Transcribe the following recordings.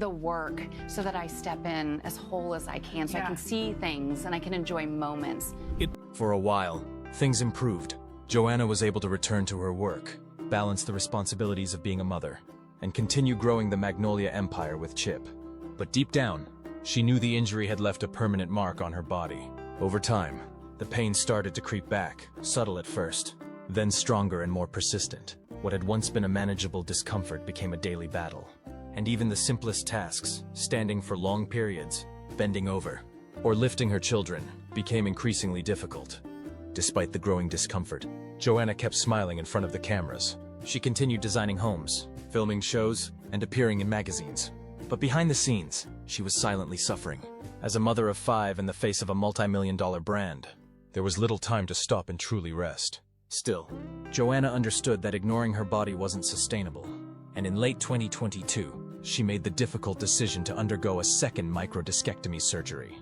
the work so that I step in as whole as I can, so I can see things and I can enjoy moments. For a while, things improved. Joanna was able to return to her work, balance the responsibilities of being a mother, and continue growing the Magnolia empire with Chip. But deep down, she knew the injury had left a permanent mark on her body. Over time, the pain started to creep back, subtle at first, then stronger and more persistent. What had once been a manageable discomfort became a daily battle. And even the simplest tasks, standing for long periods, bending over, or lifting her children, became increasingly difficult. Despite the growing discomfort, Joanna kept smiling in front of the cameras. She continued designing homes, filming shows, and appearing in magazines. But behind the scenes, she was silently suffering. As a mother of 5 in the face of a multi-million-dollar brand, there was little time to stop and truly rest. Still, Joanna understood that ignoring her body wasn't sustainable, and in late 2022, she made the difficult decision to undergo a second microdiscectomy surgery.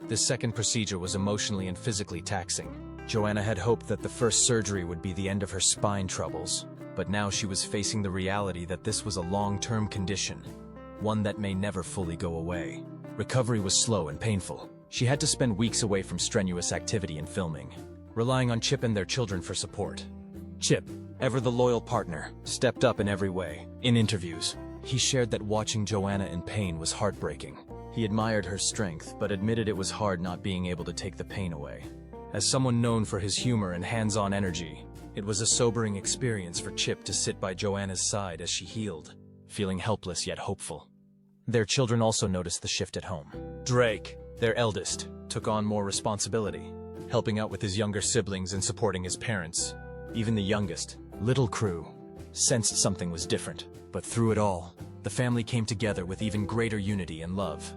This second procedure was emotionally and physically taxing. Joanna had hoped that the first surgery would be the end of her spine troubles, but now she was facing the reality that this was a long-term condition, one that may never fully go away. Recovery was slow and painful. She had to spend weeks away from strenuous activity and filming, relying on Chip and their children for support. Chip, ever the loyal partner, stepped up in every way. In interviews, he shared that watching Joanna in pain was heartbreaking. He admired her strength, but admitted it was hard not being able to take the pain away. As someone known for his humor and hands-on energy, it was a sobering experience for Chip to sit by Joanna's side as she healed, feeling helpless yet hopeful. Their children also noticed the shift at home. Drake, their eldest, took on more responsibility, helping out with his younger siblings and supporting his parents. Even the youngest, Little Crew, sensed something was different. But through it all, the family came together with even greater unity and love.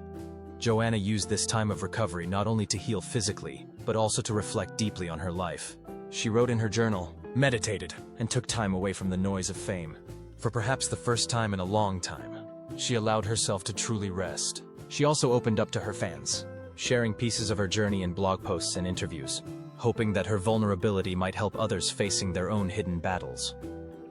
Joanna used this time of recovery not only to heal physically, but also to reflect deeply on her life. She wrote in her journal, meditated, and took time away from the noise of fame. For perhaps the first time in a long time, she allowed herself to truly rest. She also opened up to her fans, sharing pieces of her journey in blog posts and interviews, hoping that her vulnerability might help others facing their own hidden battles.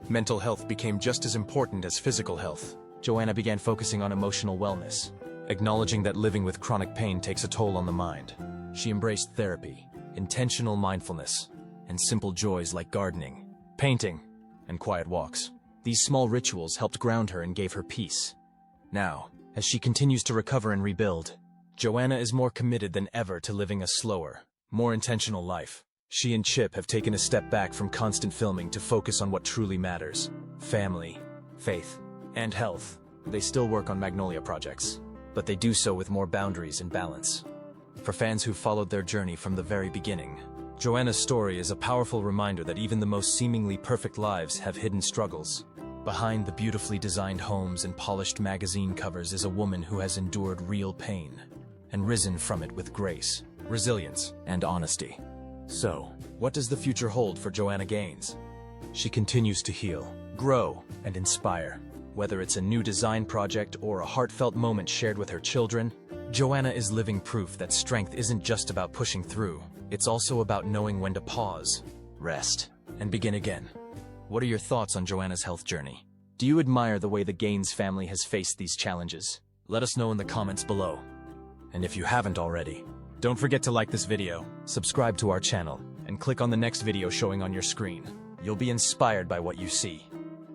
Mental health became just as important as physical health. Joanna began focusing on emotional wellness, acknowledging that living with chronic pain takes a toll on the mind. She embraced therapy, intentional mindfulness, and simple joys like gardening, painting, and quiet walks. These small rituals helped ground her and gave her peace. Now, as she continues to recover and rebuild, Joanna is more committed than ever to living a slower, more intentional life. She and Chip have taken a step back from constant filming to focus on what truly matters: family, faith, and health. They still work on Magnolia projects, but they do so with more boundaries and balance. For fans who followed their journey from the very beginning, Joanna's story is a powerful reminder that even the most seemingly perfect lives have hidden struggles. Behind the beautifully designed homes and polished magazine covers is a woman who has endured real pain and risen from it with grace, resilience, and honesty. So, what does the future hold for Joanna Gaines? She continues to heal, grow, and inspire. Whether it's a new design project or a heartfelt moment shared with her children, Joanna is living proof that strength isn't just about pushing through. It's also about knowing when to pause, rest, and begin again. What are your thoughts on Joanna's health journey? Do you admire the way the Gaines family has faced these challenges? Let us know in the comments below. And if you haven't already, don't forget to like this video, subscribe to our channel, and click on the next video showing on your screen. You'll be inspired by what you see.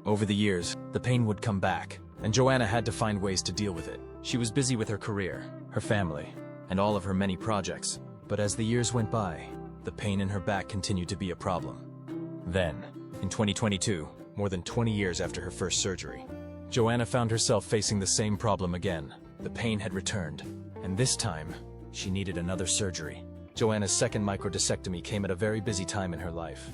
Over the years, the pain would come back, and Joanna had to find ways to deal with it. She was busy with her career, her family, and all of her many projects. But as the years went by, the pain in her back continued to be a problem. Then, in 2022, more than 20 years after her first surgery, Joanna found herself facing the same problem again. The pain had returned, and this time, she needed another surgery. Joanna's second microdiscectomy came at a very busy time in her life.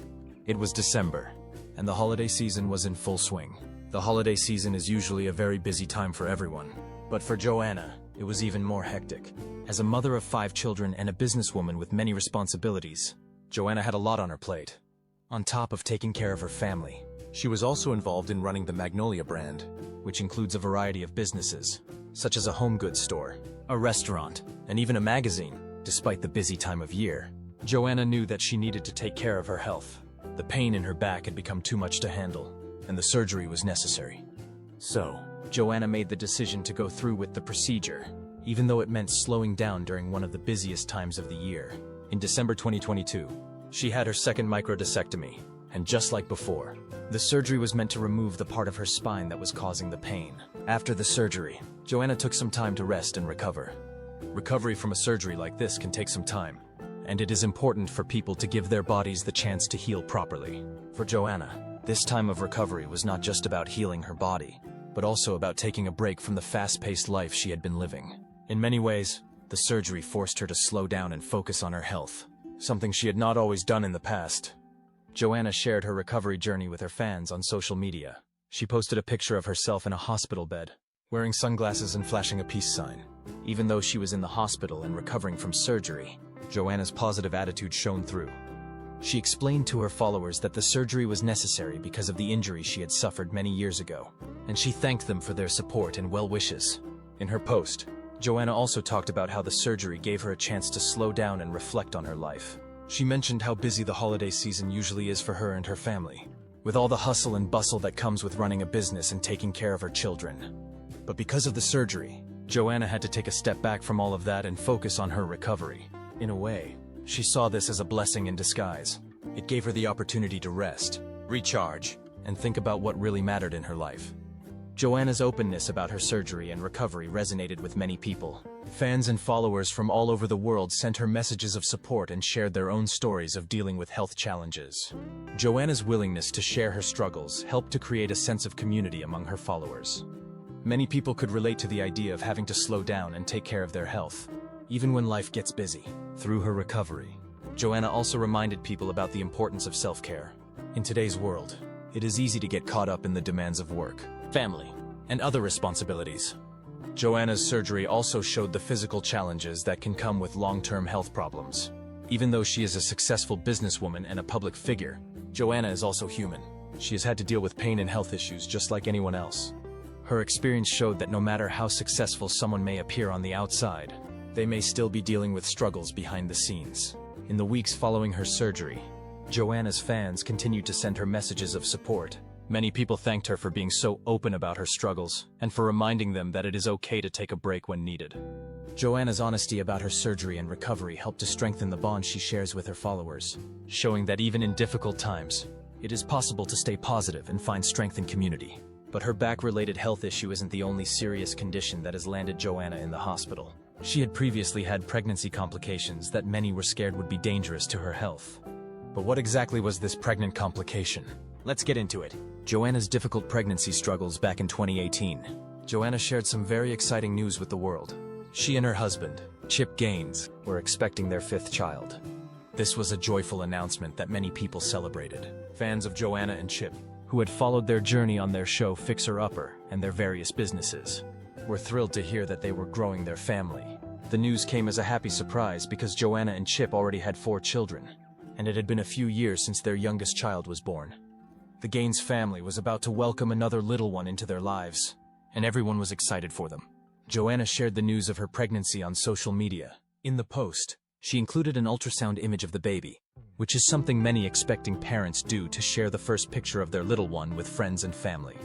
It was December, and the holiday season was in full swing. The holiday season is usually a very busy time for everyone, but for Joanna, it was even more hectic. As a mother of 5 children and a businesswoman with many responsibilities, Joanna had a lot on her plate. On top of taking care of her family, she was also involved in running the Magnolia brand, which includes a variety of businesses, such as a home goods store, a restaurant, and even a magazine. Despite the busy time of year, Joanna knew that she needed to take care of her health. The pain in her back had become too much to handle, and the surgery was necessary. So, Joanna made the decision to go through with the procedure, even though it meant slowing down during one of the busiest times of the year. In December 2022, she had her second microdiscectomy, and just like before, the surgery was meant to remove the part of her spine that was causing the pain. After the surgery, Joanna took some time to rest and recover. Recovery from a surgery like this can take some time, and it is important for people to give their bodies the chance to heal properly. For Joanna, this time of recovery was not just about healing her body, but also about taking a break from the fast-paced life she had been living. In many ways, the surgery forced her to slow down and focus on her health, something she had not always done in the past. Joanna shared her recovery journey with her fans on social media. She posted a picture of herself in a hospital bed, wearing sunglasses and flashing a peace sign. Even though she was in the hospital and recovering from surgery, Joanna's positive attitude shone through. She explained to her followers that the surgery was necessary because of the injury she had suffered many years ago, and she thanked them for their support and well wishes. In her post, Joanna also talked about how the surgery gave her a chance to slow down and reflect on her life. She mentioned how busy the holiday season usually is for her and her family, with all the hustle and bustle that comes with running a business and taking care of her children. But because of the surgery, Joanna had to take a step back from all of that and focus on her recovery. In a way, she saw this as a blessing in disguise. It gave her the opportunity to rest, recharge, and think about what really mattered in her life. Joanna's openness about her surgery and recovery resonated with many people. Fans and followers from all over the world sent her messages of support and shared their own stories of dealing with health challenges. Joanna's willingness to share her struggles helped to create a sense of community among her followers. Many people could relate to the idea of having to slow down and take care of their health, even when life gets busy. Through her recovery, Joanna also reminded people about the importance of self-care. In today's world, it is easy to get caught up in the demands of work, family, and other responsibilities. Joanna's surgery also showed the physical challenges that can come with long-term health problems. Even though she is a successful businesswoman and a public figure, Joanna is also human. She has had to deal with pain and health issues just like anyone else. Her experience showed that no matter how successful someone may appear on the outside, they may still be dealing with struggles behind the scenes. In the weeks following her surgery, Joanna's fans continued to send her messages of support. Many people thanked her for being so open about her struggles and for reminding them that it is okay to take a break when needed. Joanna's honesty about her surgery and recovery helped to strengthen the bond she shares with her followers, showing that even in difficult times, it is possible to stay positive and find strength in community. But her back-related health issue isn't the only serious condition that has landed Joanna in the hospital. She had previously had pregnancy complications that many were scared would be dangerous to her health. But what exactly was this pregnant complication? Let's get into it. Joanna's difficult pregnancy struggles back in 2018. Joanna shared some very exciting news with the world. She and her husband, Chip Gaines, were expecting their 5th child. This was a joyful announcement that many people celebrated. Fans of Joanna and Chip, who had followed their journey on their show Fixer Upper and their various businesses, were thrilled to hear that they were growing their family. The news came as a happy surprise because Joanna and Chip already had 4 children, and it had been a few years since their youngest child was born. The Gaines family was about to welcome another little one into their lives, and everyone was excited for them. Joanna shared the news of her pregnancy on social media. In the post, she included an ultrasound image of the baby, which is something many expecting parents do to share the first picture of their little one with friends and family.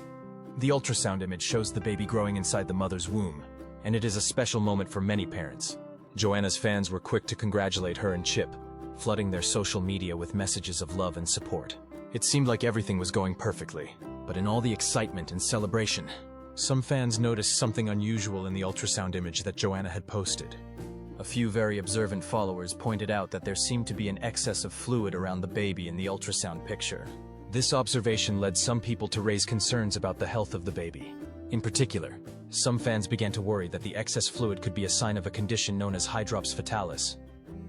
The ultrasound image shows the baby growing inside the mother's womb, and it is a special moment for many parents. Joanna's fans were quick to congratulate her and Chip, flooding their social media with messages of love and support. It seemed like everything was going perfectly, but in all the excitement and celebration, some fans noticed something unusual in the ultrasound image that Joanna had posted. A few very observant followers pointed out that there seemed to be an excess of fluid around the baby in the ultrasound picture. This observation led some people to raise concerns about the health of the baby. In particular, some fans began to worry that the excess fluid could be a sign of a condition known as hydrops fatalis.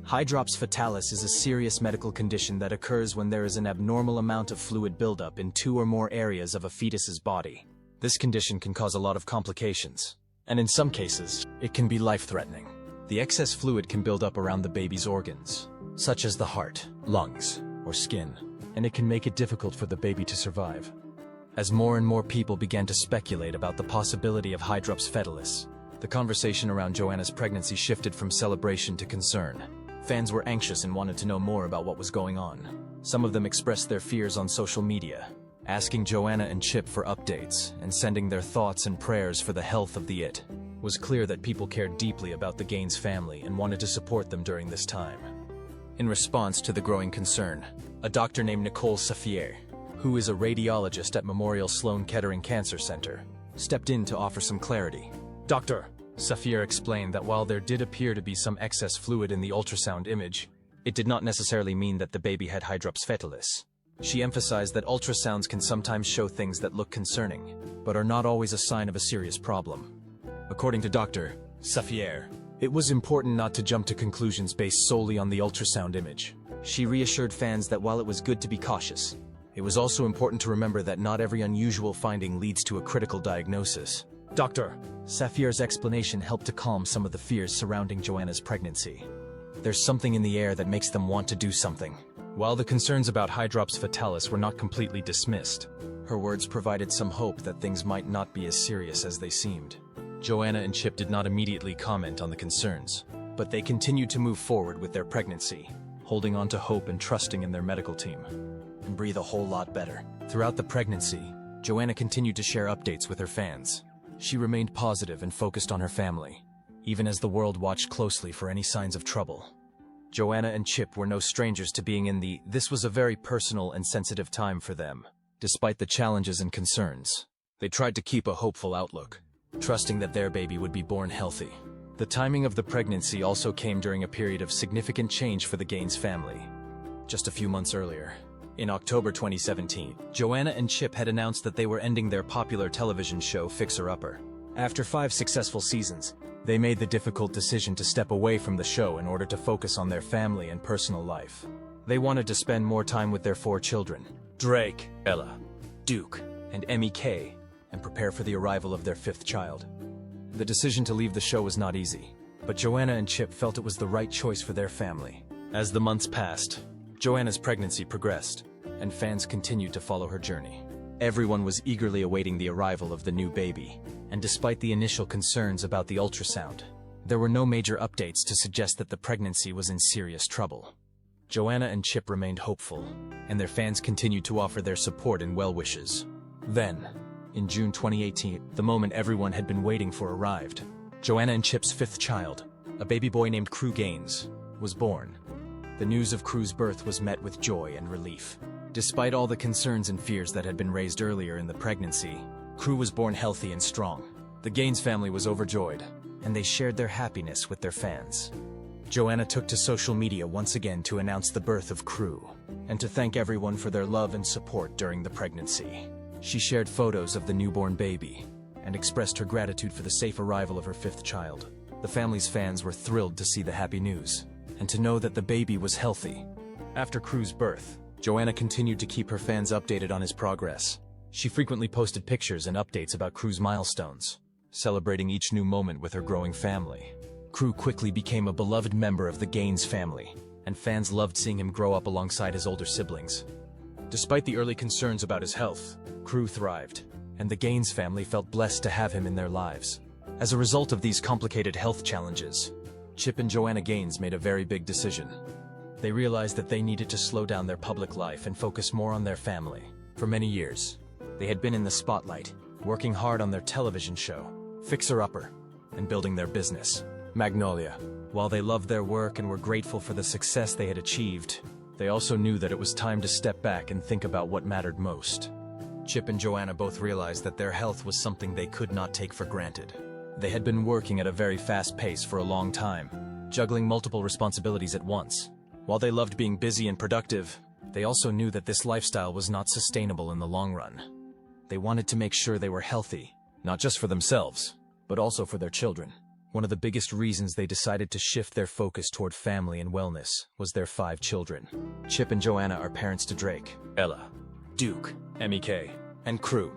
Hydrops fatalis is a serious medical condition that occurs when there is an abnormal amount of fluid buildup in 2 or more areas of a fetus's body. This condition can cause a lot of complications, and in some cases, it can be life-threatening. The excess fluid can build up around the baby's organs, such as the heart, lungs, or skin, and it can make it difficult for the baby to survive. As more and more people began to speculate about the possibility of hydrops fatalis, the conversation around Joanna's pregnancy shifted from celebration to concern. Fans were anxious and wanted to know more about what was going on. Some of them expressed their fears on social media, asking Joanna and Chip for updates and sending their thoughts and prayers for the health of the It. It was clear that people cared deeply about the Gaines family and wanted to support them during this time. In response to the growing concern, a doctor named Nicole Safier, who is a radiologist at Memorial Sloan Kettering Cancer Center, stepped in to offer some clarity. Dr. Safier explained that while there did appear to be some excess fluid in the ultrasound image, it did not necessarily mean that the baby had hydrops fetalis. She emphasized that ultrasounds can sometimes show things that look concerning, but are not always a sign of a serious problem. According to Dr. Safier, it was important not to jump to conclusions based solely on the ultrasound image. She reassured fans that while it was good to be cautious, it was also important to remember that not every unusual finding leads to a critical diagnosis. Dr. Safier's explanation helped to calm some of the fears surrounding Joanna's pregnancy. There's something in the air that makes them want to do something. While the concerns about hydrops fetalis were not completely dismissed, her words provided some hope that things might not be as serious as they seemed. Joanna and Chip did not immediately comment on the concerns, but they continued to move forward with their pregnancy, holding on to hope and trusting in their medical team. And breathe a whole lot better. Throughout the pregnancy, Joanna continued to share updates with her fans. She remained positive and focused on her family, even as the world watched closely for any signs of trouble. Joanna and Chip were no strangers to being in this was a very personal and sensitive time for them. Despite the challenges and concerns, they tried to keep a hopeful outlook, trusting that their baby would be born healthy. The timing of the pregnancy also came during a period of significant change for the Gaines family. Just a few months earlier, in October 2017, Joanna and Chip had announced that they were ending their popular television show Fixer Upper. After 5 successful seasons, they made the difficult decision to step away from the show in order to focus on their family and personal life. They wanted to spend more time with their 4 children, Drake, Ella, Duke, and Emmy Kay, and prepare for the arrival of their 5th child. The decision to leave the show was not easy, but Joanna and Chip felt it was the right choice for their family. As the months passed, Joanna's pregnancy progressed, and fans continued to follow her journey. Everyone was eagerly awaiting the arrival of the new baby, and despite the initial concerns about the ultrasound, there were no major updates to suggest that the pregnancy was in serious trouble. Joanna and Chip remained hopeful, and their fans continued to offer their support and well wishes. Then, in June 2018, the moment everyone had been waiting for arrived. Joanna and Chip's 5th child, a baby boy named Crew Gaines, was born. The news of Crew's birth was met with joy and relief. Despite all the concerns and fears that had been raised earlier in the pregnancy, Crew was born healthy and strong. The Gaines family was overjoyed, and they shared their happiness with their fans. Joanna took to social media once again to announce the birth of Crew, and to thank everyone for their love and support during the pregnancy. She shared photos of the newborn baby, and expressed her gratitude for the safe arrival of her 5th child. The family's fans were thrilled to see the happy news, and to know that the baby was healthy. After Crew's birth, Joanna continued to keep her fans updated on his progress. She frequently posted pictures and updates about Crew's milestones, celebrating each new moment with her growing family. Crew quickly became a beloved member of the Gaines family, and fans loved seeing him grow up alongside his older siblings. Despite the early concerns about his health, Crew thrived, and the Gaines family felt blessed to have him in their lives. As a result of these complicated health challenges, Chip and Joanna Gaines made a very big decision. They realized that they needed to slow down their public life and focus more on their family. For many years, they had been in the spotlight, working hard on their television show, Fixer Upper, and building their business, Magnolia. While they loved their work and were grateful for the success they had achieved, they also knew that it was time to step back and think about what mattered most. Chip and Joanna both realized that their health was something they could not take for granted. They had been working at a very fast pace for a long time, juggling multiple responsibilities at once. While they loved being busy and productive, they also knew that this lifestyle was not sustainable in the long run. They wanted to make sure they were healthy, not just for themselves, but also for their children. One of the biggest reasons they decided to shift their focus toward family and wellness was their 5 children. Chip and Joanna are parents to Drake, Ella, Duke, Emmy Kay, and Crew.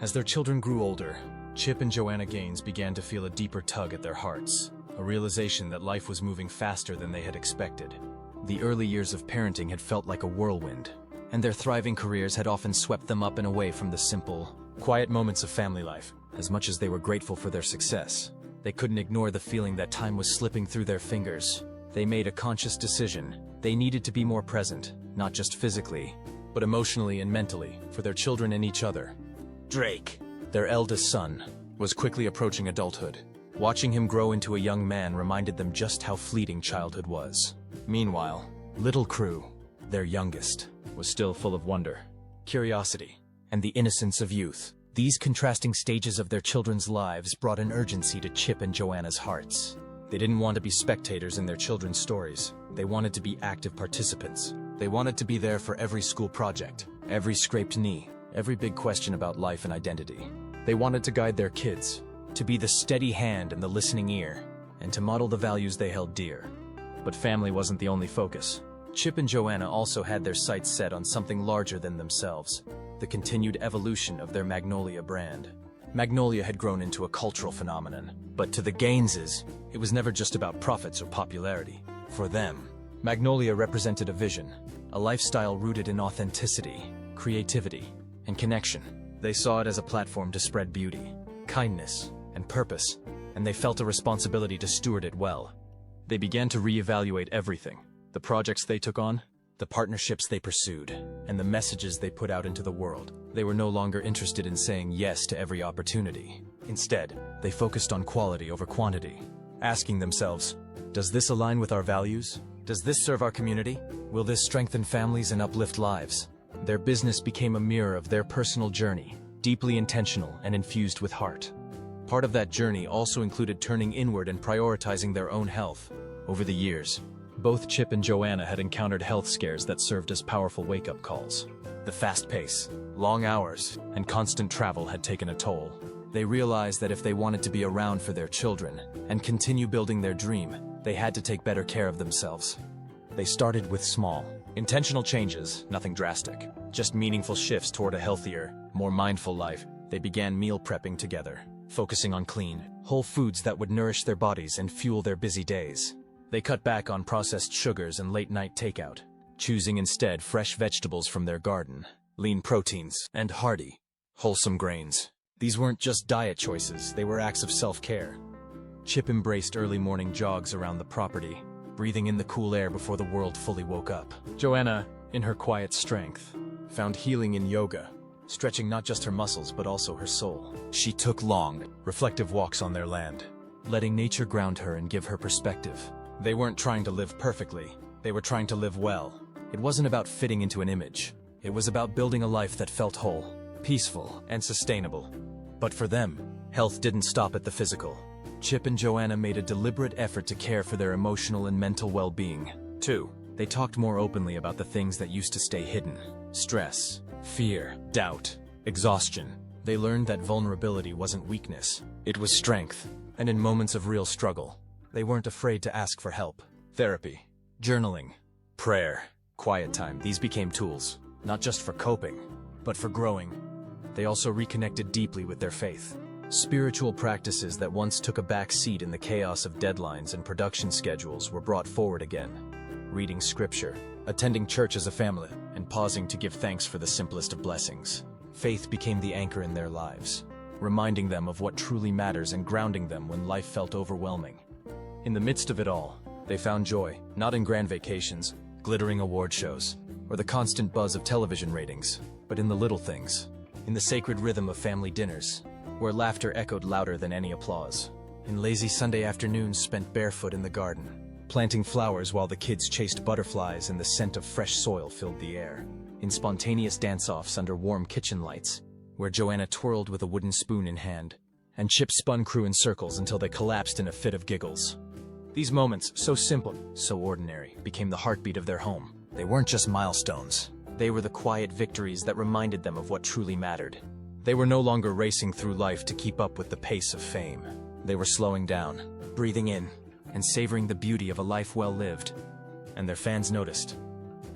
As their children grew older, Chip and Joanna Gaines began to feel a deeper tug at their hearts, a realization that life was moving faster than they had expected. The early years of parenting had felt like a whirlwind, and their thriving careers had often swept them up and away from the simple, quiet moments of family life. As much as they were grateful for their success, they couldn't ignore the feeling that time was slipping through their fingers. They made a conscious decision. They needed to be more present, not just physically, but emotionally and mentally, for their children and each other. Drake, their eldest son, was quickly approaching adulthood. Watching him grow into a young man reminded them just how fleeting childhood was. Meanwhile, little Crew, their youngest, was still full of wonder, curiosity, and the innocence of youth. These contrasting stages of their children's lives brought an urgency to Chip and Joanna's hearts. They didn't want to be spectators in their children's stories. They wanted to be active participants. They wanted to be there for every school project, every scraped knee, every big question about life and identity. They wanted to guide their kids, to be the steady hand and the listening ear, and to model the values they held dear. But family wasn't the only focus. Chip and Joanna also had their sights set on something larger than themselves, the continued evolution of their Magnolia brand. Magnolia had grown into a cultural phenomenon, but to the Gaineses, it was never just about profits or popularity. For them, Magnolia represented a vision, a lifestyle rooted in authenticity, creativity, and connection. They saw it as a platform to spread beauty, kindness, and purpose, and they felt a responsibility to steward it well. They began to reevaluate everything: the projects they took on, the partnerships they pursued, and the messages they put out into the world. They were no longer interested in saying yes to every opportunity. Instead, they focused on quality over quantity, asking themselves, does this align with our values? Does this serve our community? Will this strengthen families and uplift lives? Their business became a mirror of their personal journey, deeply intentional and infused with heart. Part of that journey also included turning inward and prioritizing their own health. Over the years, both Chip and Joanna had encountered health scares that served as powerful wake-up calls. The fast pace, long hours, and constant travel had taken a toll. They realized that if they wanted to be around for their children and continue building their dream, they had to take better care of themselves. They started with small, intentional changes, nothing drastic, just meaningful shifts toward a healthier, more mindful life. They began meal prepping together, focusing on clean, whole foods that would nourish their bodies and fuel their busy days. They cut back on processed sugars and late-night takeout, choosing instead fresh vegetables from their garden, lean proteins, and hearty, wholesome grains. These weren't just diet choices, they were acts of self-care. Chip embraced early morning jogs around the property, breathing in the cool air before the world fully woke up. Joanna, in her quiet strength, found healing in yoga, stretching not just her muscles but also her soul. She took long, reflective walks on their land, letting nature ground her and give her perspective. They weren't trying to live perfectly, they were trying to live well. It wasn't about fitting into an image. It was about building a life that felt whole, peaceful, and sustainable. But for them, health didn't stop at the physical. Chip and Joanna made a deliberate effort to care for their emotional and mental well-being. Too, they talked more openly about the things that used to stay hidden: stress, fear, doubt, exhaustion. They learned that vulnerability wasn't weakness, it was strength. And in moments of real struggle, they weren't afraid to ask for help. Therapy, journaling, prayer, quiet time, these became tools, not just for coping, but for growing. They also reconnected deeply with their faith. Spiritual practices that once took a back seat in the chaos of deadlines and production schedules were brought forward again. Reading scripture, attending church as a family, and pausing to give thanks for the simplest of blessings. Faith became the anchor in their lives, reminding them of what truly matters and grounding them when life felt overwhelming. In the midst of it all, they found joy, not in grand vacations, glittering award shows, or the constant buzz of television ratings, but in the little things, in the sacred rhythm of family dinners, where laughter echoed louder than any applause, in lazy Sunday afternoons spent barefoot in the garden, planting flowers while the kids chased butterflies and the scent of fresh soil filled the air, in spontaneous dance-offs under warm kitchen lights, where Joanna twirled with a wooden spoon in hand, and Chip spun Crew in circles until they collapsed in a fit of giggles. These moments, so simple, so ordinary, became the heartbeat of their home. They weren't just milestones. They were the quiet victories that reminded them of what truly mattered. They were no longer racing through life to keep up with the pace of fame. They were slowing down, breathing in, and savoring the beauty of a life well lived. And their fans noticed.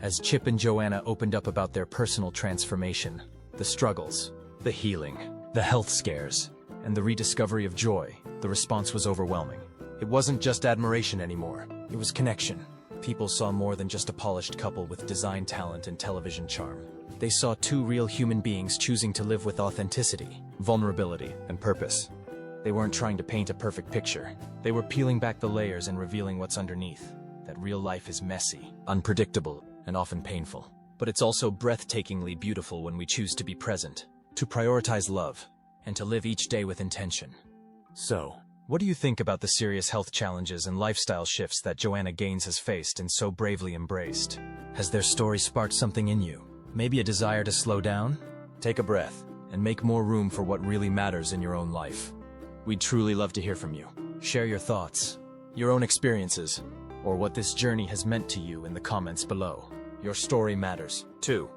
As Chip and Joanna opened up about their personal transformation, the struggles, the healing, the health scares, and the rediscovery of joy, the response was overwhelming. It wasn't just admiration anymore, it was connection. People saw more than just a polished couple with design talent and television charm. They saw two real human beings choosing to live with authenticity, vulnerability, and purpose. They weren't trying to paint a perfect picture. They were peeling back the layers and revealing what's underneath. That real life is messy, unpredictable, and often painful. But it's also breathtakingly beautiful when we choose to be present, to prioritize love, and to live each day with intention. So, what do you think about the serious health challenges and lifestyle shifts that Joanna Gaines has faced and so bravely embraced? Has their story sparked something in you? Maybe a desire to slow down? Take a breath and make more room for what really matters in your own life. We'd truly love to hear from you. Share your thoughts, your own experiences, or what this journey has meant to you in the comments below. Your story matters, too.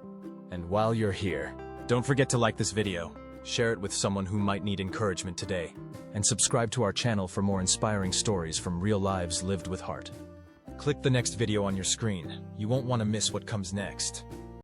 And while you're here, don't forget to like this video, share it with someone who might need encouragement today, and subscribe to our channel for more inspiring stories from real lives lived with heart. Click the next video on your screen. You won't want to miss what comes next.